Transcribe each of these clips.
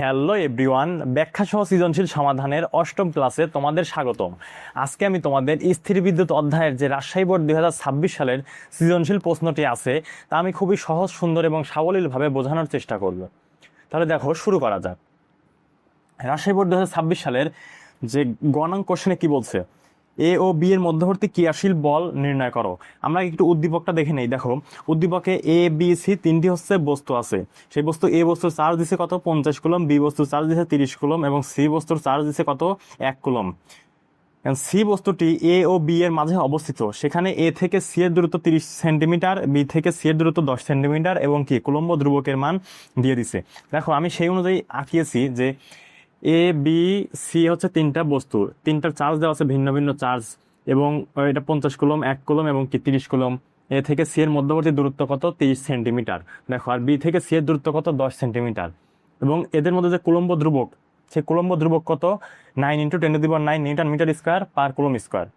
Hello everyone, ব্যাখ্যা সহ সৃজনশীল সমাধানের অষ্টম ক্লাসে তোমাদের স্বাগতম। আজকে আমি তোমাদের স্থির বিদ্যুৎ অধ্যায়ের যে রাজশাহী বোর্ড 2026 সালের সৃজনশীল প্রশ্নটি আছে তা আমি খুবই সহজ, সুন্দর এবং সাবলীলভাবে বোঝানোর চেষ্টা করব। তাহলে দেখো, শুরু করা যাক। রাজশাহী বোর্ড 2026 সালের যে গণাঙ্ক কোশ্চেনে কি বলছে, এ ও বি এর মধ্যবর্তী ক্রিয়াশীল বল নির্ণয় করো। আমরা একটু উদ্দীপকটা দেখে নেই। দেখো, উদ্দীপকে এ বি সি তিনটি হচ্ছে বস্তু আছে। সেই বস্তু এ বস্তুর চার্জ দিছে কত, 50 কুলম, বি বস্তুর চার্জ দিছে 30 কুলম এবং সি বস্তুর চার্জ দিছে কত, 1 কুলম। সি বস্তুটি এ ও বি এর মাঝে অবস্থিত। সেখানে এ থেকে সি এর দূরত্ব 30 সেন্টিমিটার, বি থেকে সি এর দূরত্ব 10 সেন্টিমিটার এবং কি কুলম্ব ধ্রুবকের মান দিয়ে দিছে। দেখো, আমি সেই অনুযায়ী আঁকিয়েছি যে এ বি সি হচ্ছে তিনটা বস্তু, তিনটার চার্জ দেওয়া আছে ভিন্ন ভিন্ন চার্জ, এবং এটা 50 কুলম, 1 কুলম এবং কি 30 কুলম। এ থেকে সি এর মধ্যবর্তী দূরত্ব কত, 30 সেন্টিমিটার। দেখো, আর বি থেকে সি এর দূরত্ব কত, 10 সেন্টিমিটার। এবং এদের মধ্যে যে কুলম্ব ধ্রুবক, সেই কুলম্ব ধ্রুবক কত, 9 × 10⁹ newton metre square per coulomb square.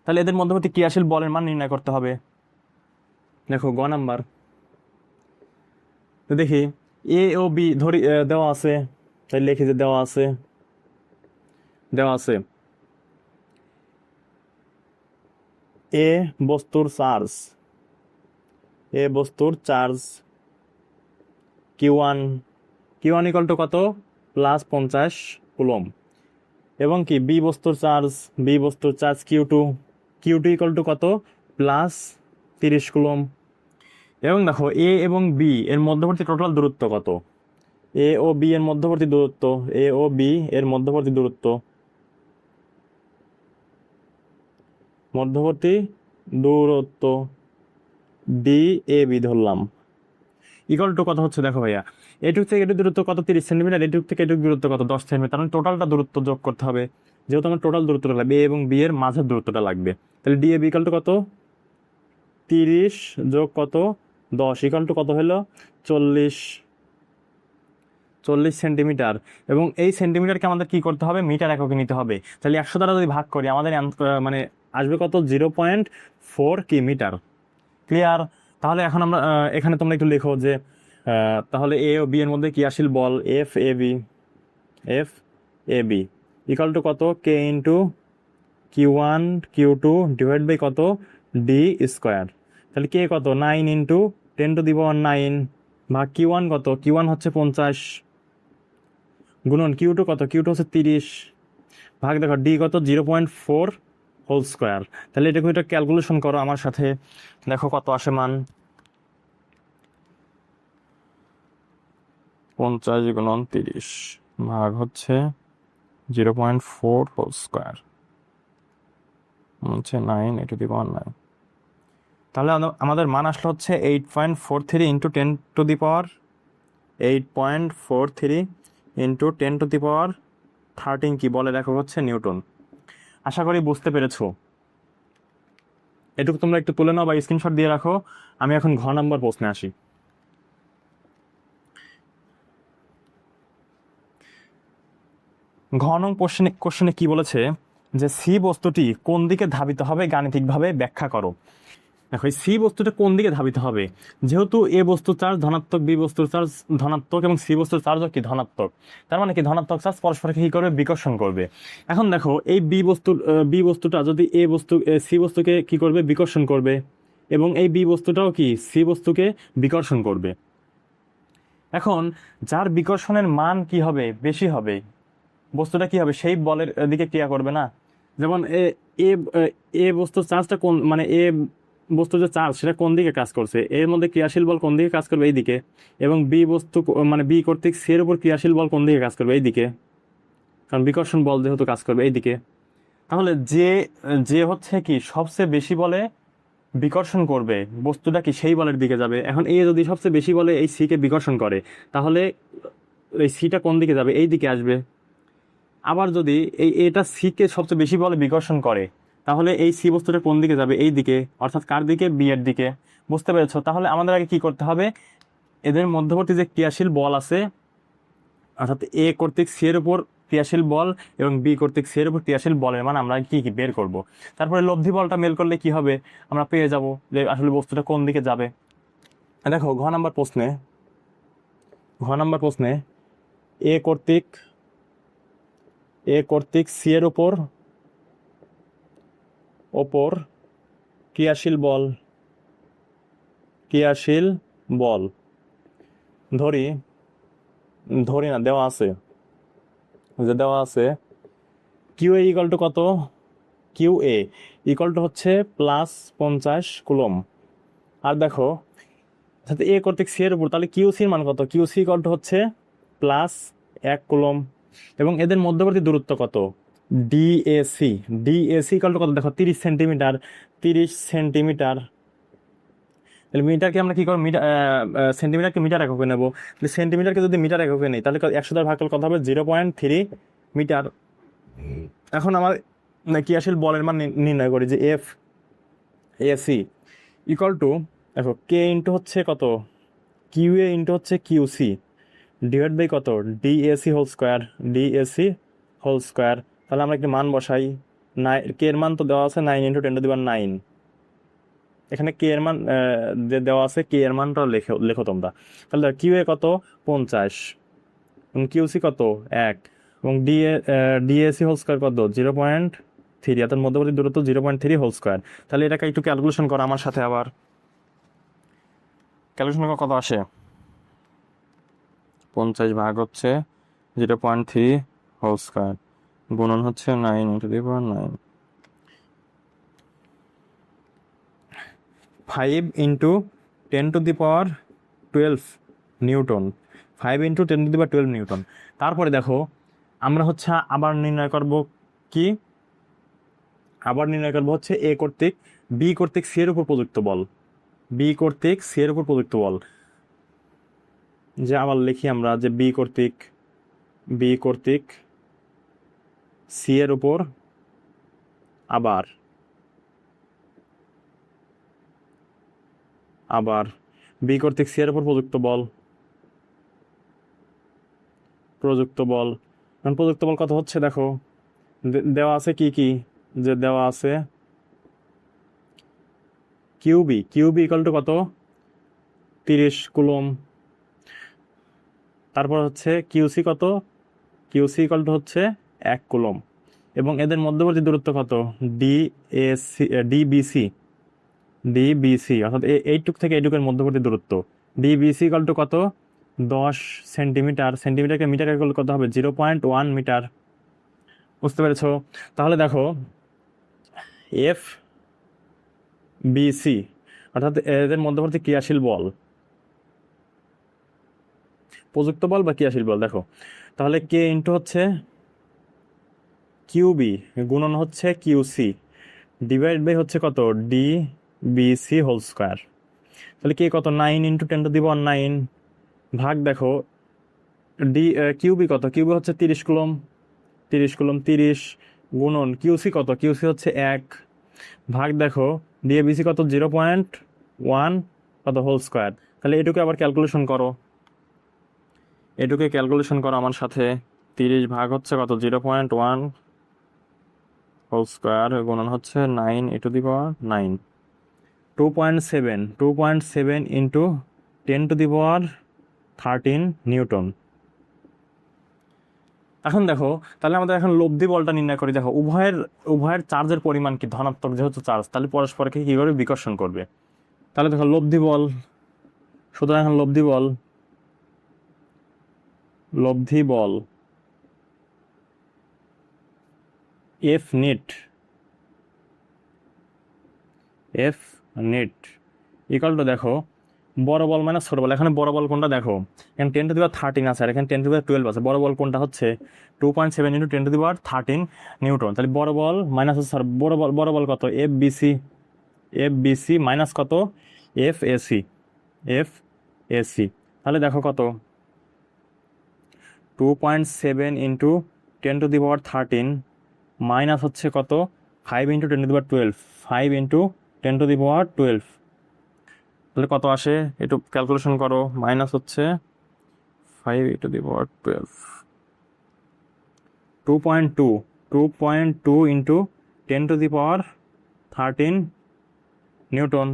তাহলে এদের মধ্যবর্তী ক্রিয়াশীল বলের মান নির্ণয় করতে হবে। দেখো, গ নাম্বার। তো দেখি, এ ও বি ধরি দেওয়া আছে, তাই লিখি যে দেওয়া আছে এ বস্তুর চার্জ Q1 ইকুয়াল টু কত, +50 কুলম। এবং কি বি বস্তুর চার্জ Q2 ইকুয়াল টু কত, +30 কুলম। এবং দেখো, এ এবং বি এর মধ্যবর্তী টোটাল দূরত্ব কত, এ ও বি এর মধ্যবর্তী দূরত্ব ডি এ বি ধরলাম, ইকুয়াল টু কত হচ্ছে। দেখো ভাইয়া, এটুক থেকে এটুক দূরত্ব কত, 30 সেন্টিমিটার, এটুক থেকে এটুক দূরত্ব কত, 10 সেন্টিমিটার। মানে টোটালটা দূরত্ব যোগ করতে হবে। যেহেতু আমার টোটাল দূরত্বটা লাগবে, এ এবং বি এর মাঝের দূরত্বটা লাগবে, তাহলে D A B equal to কত, 30 যোগ কত, 10 ইকুয়াল টু কত হলো, 40 সেন্টিমিটার। এবং এই সেন্টিমিটারকে আমাদের কি করতে হবে, মিটার এককে নিতে হবে। তাহলে 100 দ্বারা যদি ভাগ করি আমাদের মানে আসবে কত, 0.4 কি মিটার। ক্লিয়ার? তাহলে এখন আমরা এখানে তোমরা একটু লেখো যে তাহলে এ ও বি এর মধ্যে ক্রিয়াশীল বল F A B equal to কত, K into Q1 Q2 divide by কত, ডি স্কোয়ার। তাহলে কে কত, 9 × 10⁹ ভাগ Q1 কত, Q1 হচ্ছে 50 গুণন Q2 কত, Q2 হচ্ছে 30 ভাগ দেখো ডি কত, 0.4 হোল স্কোয়ার। তাহলে এটা ক্যালকুলেশন করো আমার সাথে, দেখো কত আসে মান। 50 গুণন 30 ভাগ হচ্ছে 0.4 হোল স্কোয়ার হচ্ছে 9 × 10⁹। তাহলে আমাদের মান আসলে হচ্ছে 8.43 × 10⁻13 কি বলে দেখো হচ্ছে নিউটন। আশা করি বুঝতে পেরেছো। এটুকু তোমরা একটু তুলে নাও বা স্ক্রিনশট দিয়ে রাখো। আমি এখন ঘ নাম্বার প্রশ্নে আসি। ঘ নং কোশ্চেনে কি বলেছে যে সি বস্তুটি কোন দিকে ধাবিত হবে গাণিতিকভাবে ব্যাখ্যা করো। দেখো, এই সি বস্তুটা কোন দিকে ধাবিত হবে, যেহেতু এ বস্তুর চার্জ ধনাত্মক, বি বস্তুর চার্জ ধনাত্মক এবং সি বস্তুর চার্জও কি ধনাত্মক, তার মানে কি ধনাত্মক চার্জ পরস্পরকে কি করবে, বিকর্ষণ করবে। এখন দেখো, এই বি বস্তুটা যদি সি বস্তুকে কি করবে, বিকর্ষণ করবে, এবং এই বি বস্তুটাও কি সি বস্তুকে বিকর্ষণ করবে। এখন যার বিকর্ষণের মান কি হবে, বেশি হবে, বস্তুটা কি হবে, সেই বলের দিকে ক্রিয়া করবে না। যেমন এ এ বস্তুর চার্জটা কোন, মানে এ বস্তুর যে চার্জ সেটা কোন দিকে কাজ করছে, এর মধ্যে ক্রিয়াশীল বল কোন দিকে কাজ করবে, এই দিকে। এবং বি বস্তু মানে বি কর্তৃক সি এর উপর ক্রিয়াশীল বল কোন দিকে কাজ করবে, এই দিকে, কারণ বিকর্ষণ বল যেহেতু কাজ করবে এই দিকে। তাহলে যে হচ্ছে কি সবচেয়ে বেশি বলে বিকর্ষণ করবে, বস্তুটা কি সেই বলের দিকে যাবে। এখন এ যদি সবচেয়ে বেশি বলে এই সি কে বিকর্ষণ করে, তাহলে এই সিটা কোন দিকে যাবে, এই দিকে আসবে। আবার যদি এটা সি কে সবচেয়ে বেশি বলে বিকর্ষণ করে, তাহলে এই সি বস্তুটা কোন দিকে যাবে, এই দিকে, অর্থাৎ কার দিকে, বি এর দিকে। বুঝতে পেরেছো? তাহলে আমাদের আগে কি করতে হবে, এদের মধ্যবর্তী যে ক্রিয়াশীল বল আছে, অর্থাৎ এ কর্তৃক সি এর উপর ক্রিয়াশীল বল এবং বি কর্তৃক সি এর উপর ক্রিয়াশীল বলের মান আমরা কি কি বের করব। তারপরে লব্ধি বলটা মেল করলে কি হবে, আমরা পেয়ে যাব যে আসলে বস্তুটা কোন দিকে যাবে। দেখো, ঘ নাম্বার প্রশ্নে এ কর্তৃক সি এর উপর ক্রিয়াশীল বল ধরি না, দেওয়া আছে কিউ এ ইকুয়াল টু কত, কিউ এ ইকুয়াল টু হচ্ছে +50 কুলম। আর দেখো সাথে এ কর্তৃক সি এর উপর, তাহলে কিউ সির মান কত, কিউ সি ইকুয়াল টু হচ্ছে +1 কুলম। এবং এদের মধ্যবর্তী দূরত্ব কত, ডিএসি ইকুয়াল টু কত, দেখো 30 সেন্টিমিটার। তাহলে মিটারকে আমরা কি করবো, সেন্টিমিটারকে মিটার এককে নেবো। তাহলে সেন্টিমিটারকে যদি মিটার এককে নেই তাহলে 100 দ্বারা ভাগ করলে কত হবে, 0.3 মিটার। এখন আমার ক্রিয়াশীল বলের মান নির্ণয় করি, যে এফ এসি ইকুয়াল টু, দেখো কে ইন্টু হচ্ছে কত, কিউ এ ইন্টু হচ্ছে কিউ সি ডিভাইড বাই কত, ডিএসি হোল স্কোয়ার। তাহলে আমরা একটি মান বসাই, কে এর মান তো দেওয়া আছে 9 × 10⁹। এখানে কে এর মান যে দেওয়া আছে, কে এর মানটা লেখো তোমরা। তাহলে কিউ এ কত 50 এবং কিউ সি কত 1 এবং ডিএসি হোল স্কোয়ার কত 0.3, অর্থাৎ মধ্যবর্তী দূরত্ব 0.3 হোল স্কোয়ার। তাহলে এটাকে একটু ক্যালকুলেশন করো আমার সাথে, আবার ক্যালকুলেশন কত আসে, 50 ভাগ হচ্ছে 0.3 হোল স্কোয়ার গুণন হচ্ছে 9 × 9, 5 × 10⁻12 নিউটন, 5 × 10⁻12 নিউটন। তারপরে দেখো আমরা হচ্ছে আবার নির্ণয় করব কি, হচ্ছে এ কর্তৃক বি কর্তৃক সি এর উপর প্রযুক্ত বল। যে আবার লিখি আমরা, যে বি কর্তৃক সি এর উপর আবার বি কর্তৃক সি এর উপর প্রযুক্ত বল। কত হচ্ছে দেখো, দেওয়া আছে কি, যে দেওয়া আছে কিউবি ইকুয়াল টু কত 30 কুলম। তারপর হচ্ছে কিউসি ইকুয়াল টু হচ্ছে 1 কুলম। এবং এদের মধ্যবর্তী দূরত্ব কত, ডিবিসি অর্থাৎ এইটুক থেকে এইটুকের মধ্যবর্তী দূরত্ব, ডিবিসি ইকুয়াল টু কত 10 সেন্টিমিটার। সেন্টিমিটারকে মিটার করলে কত হবে, 0.1 মিটার। বুঝতে পেরেছো? তাহলে দেখো এফ বিসি অর্থাৎ এদের মধ্যবর্তী ক্রিয়াশীল বল, প্রযুক্ত বল বা ক্রিয়াশীল বল, দেখো তাহলে কে ইন্টু হচ্ছে কিউবি গুণন হচ্ছে কিউসি ডিভাইড বাই হচ্ছে কত, ডিবিসি হোল স্কোয়ার। তাহলে কে কত 9 × 10⁹ ভাগ দেখো কিউবি কত, কিউবি হচ্ছে 30 কুলম, 30 গুণন কিউসি কত, কিউসি হচ্ছে 1 ভাগ দেখো ডিএবিসি কত 0.1 কত হোল স্কোয়ার। তাহলে এটুকু আবার ক্যালকুলেশন করো, আমার সাথে। 30 ভাগ হচ্ছে কত 0.1 হোল স্কোয়ার গুণন হচ্ছে 9 × 9, 2.7 × 10⁻13 নিউটন। এখন দেখো তাহলে আমাদের এখন লব্ধি বলটা নির্ণয় করি। দেখো উভয়ের চার্জের পরিমাণ কি, ধনাত্মক যেহেতু চার্জ, তাহলে পরস্পরকে কি করবে, বিকর্ষণ করবে। তাহলে দেখো লব্ধি বল, সুতরাং এখন লব্ধি বল এফ নেট ইকুয়াল টু, দেখো বড় বল মানে ছোট বল। এখানে বড় বল কোনটা, দেখো এখানে 10⁻13 আছে আর এখানে 10⁻12 আছে। বড় বল কোনটা হচ্ছে 2.7 × 10⁻13 নিউটন। তাহলে বড় বল মাইনাস হচ্ছে, বড় বল কত, এফ বিসি মাইনাস কত, এফ এসি। তাহলে দেখো কত 2.7 × 10⁻13 মাইনাস হচ্ছে কত 5 × 10⁻12, 5 × 10⁻12। তাহলে কত আসে একটু ক্যালকুলেশন করো, মাইনাস হচ্ছে 5 × 10⁻12, 2.2 × 10⁻13 নিউটন।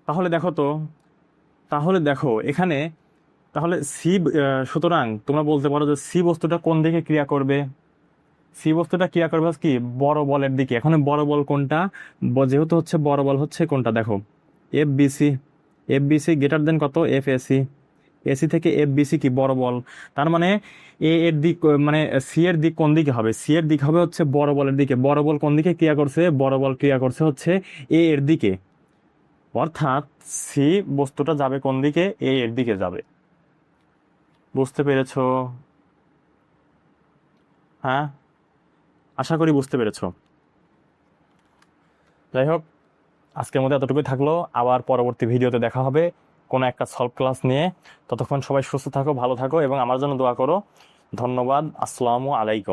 তাহলে দেখো এখানে তাহলে সুতরাং তোমরা বলতে পারো যে সি বস্তুটা কোন দিকে ক্রিয়া করবে? সি বস্তুটা ক্রিয়া করবে হচ্ছে কি বড় বলের দিকে। এখন বড় বল কোনটা? যেহেতু হচ্ছে বড় বল হচ্ছে কোনটা দেখো, F BC. F BC greater than কত? F AC. এসি থেকে এফ বিসি কি বড় বল। তার মানে এ এর দিক মানে সি এর দিক কোন দিকে হবে? সি এর দিক হবে হচ্ছে বড় বলের দিকে। বড় বল কোন দিকে ক্রিয়া করছে? বড় বল ক্রিয়া করছে হচ্ছে এ এর দিকে। অর্থাৎ সি বস্তুটা যাবে কোন দিকে? এ এর দিকে যাবে। বুঝতে পেরেছো? হ্যাঁ, আশা করি বুঝতে পেরেছো। যাই হোক, আজকের মধ্যে এতটুকুই থাকলো। আবার পরবর্তী ভিডিওতে দেখা হবে কোনো একটা সলভ ক্লাস নিয়ে। ততক্ষণ সবাই সুস্থ থাকো, ভালো থাকো এবং আমার জন্য দোয়া করো। ধন্যবাদ। আসসালামু আলাইকুম।